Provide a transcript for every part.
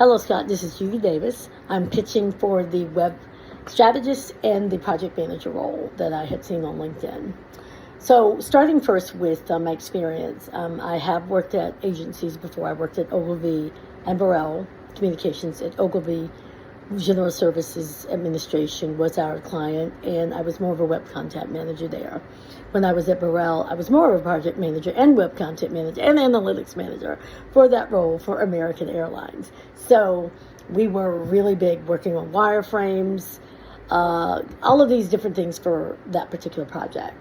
Hello, Scott. This is Judy Davis. I'm pitching for the web strategist and the project manager role that I had seen on LinkedIn. So starting first with my experience, I have worked at agencies before. I worked at Ogilvy and Burrell Communications. At Ogilvy, General Services Administration was our client, and I was more of a web content manager there. When I was at Burrell, I was more of a project manager and web content manager and analytics manager for that role for American Airlines. So we were really big working on wireframes, all of these different things for that particular project.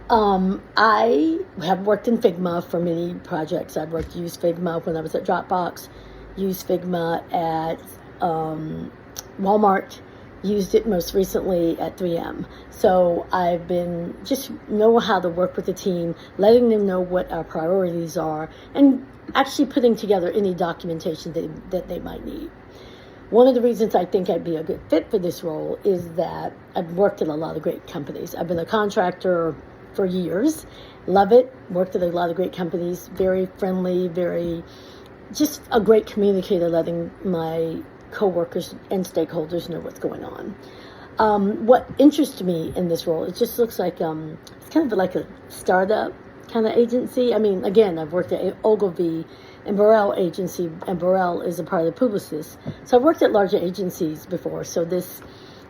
I have worked in Figma for many projects. I've used Figma when I was at Dropbox, used Figma at Walmart, used it most recently at 3M. So I've been just know how to work with the team, letting them know what our priorities are, and actually putting together any documentation that they might need. One of the reasons I think I'd be a good fit for this role is that I've worked at a lot of great companies. I've been a contractor for years, love it, worked at a lot of great companies, very friendly, just a great communicator, letting my coworkers and stakeholders know what's going on. What interests me in this role, it just looks like it's kind of like a startup kind of agency. I mean, again, I've worked at Ogilvy and Burrell agency, and Burrell is a part of Publicis. So I've worked at larger agencies before, so this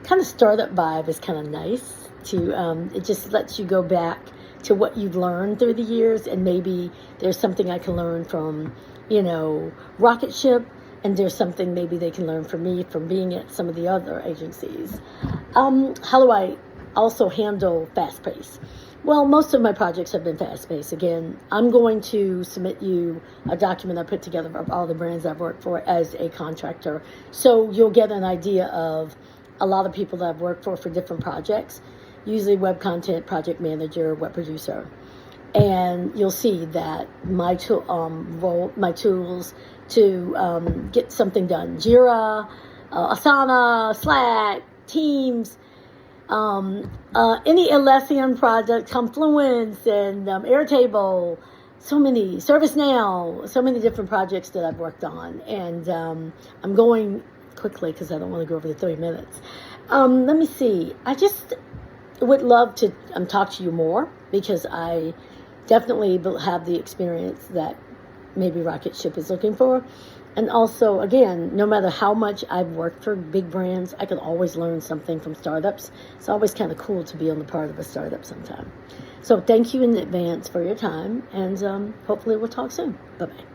kind of startup vibe is kind of nice. It just lets you go back to what you've learned through the years, and maybe there's something I can learn from, Rocketship, and there's something maybe they can learn from me from being at some of the other agencies. How do I also handle fast pace? Well, most of my projects have been fast paced. Again, I'm going to submit you a document I put together of all the brands I've worked for as a contractor. So you'll get an idea of a lot of people that I've worked for different projects, usually web content, project manager, web producer. And you'll see that my tools to get something done: Jira, Asana, Slack, Teams, any Atlassian project, Confluence, and Airtable, ServiceNow, so many different projects that I've worked on. And I'm going quickly because I don't want to go over the 3 minutes. Let me see. I just would love to talk to you more, because I definitely have the experience that maybe Rocketship is looking for. And also, again, no matter how much I've worked for big brands, I can always learn something from startups. It's always kind of cool to be on the part of a startup sometime. So thank you in advance for your time, and hopefully we'll talk soon. Bye-bye.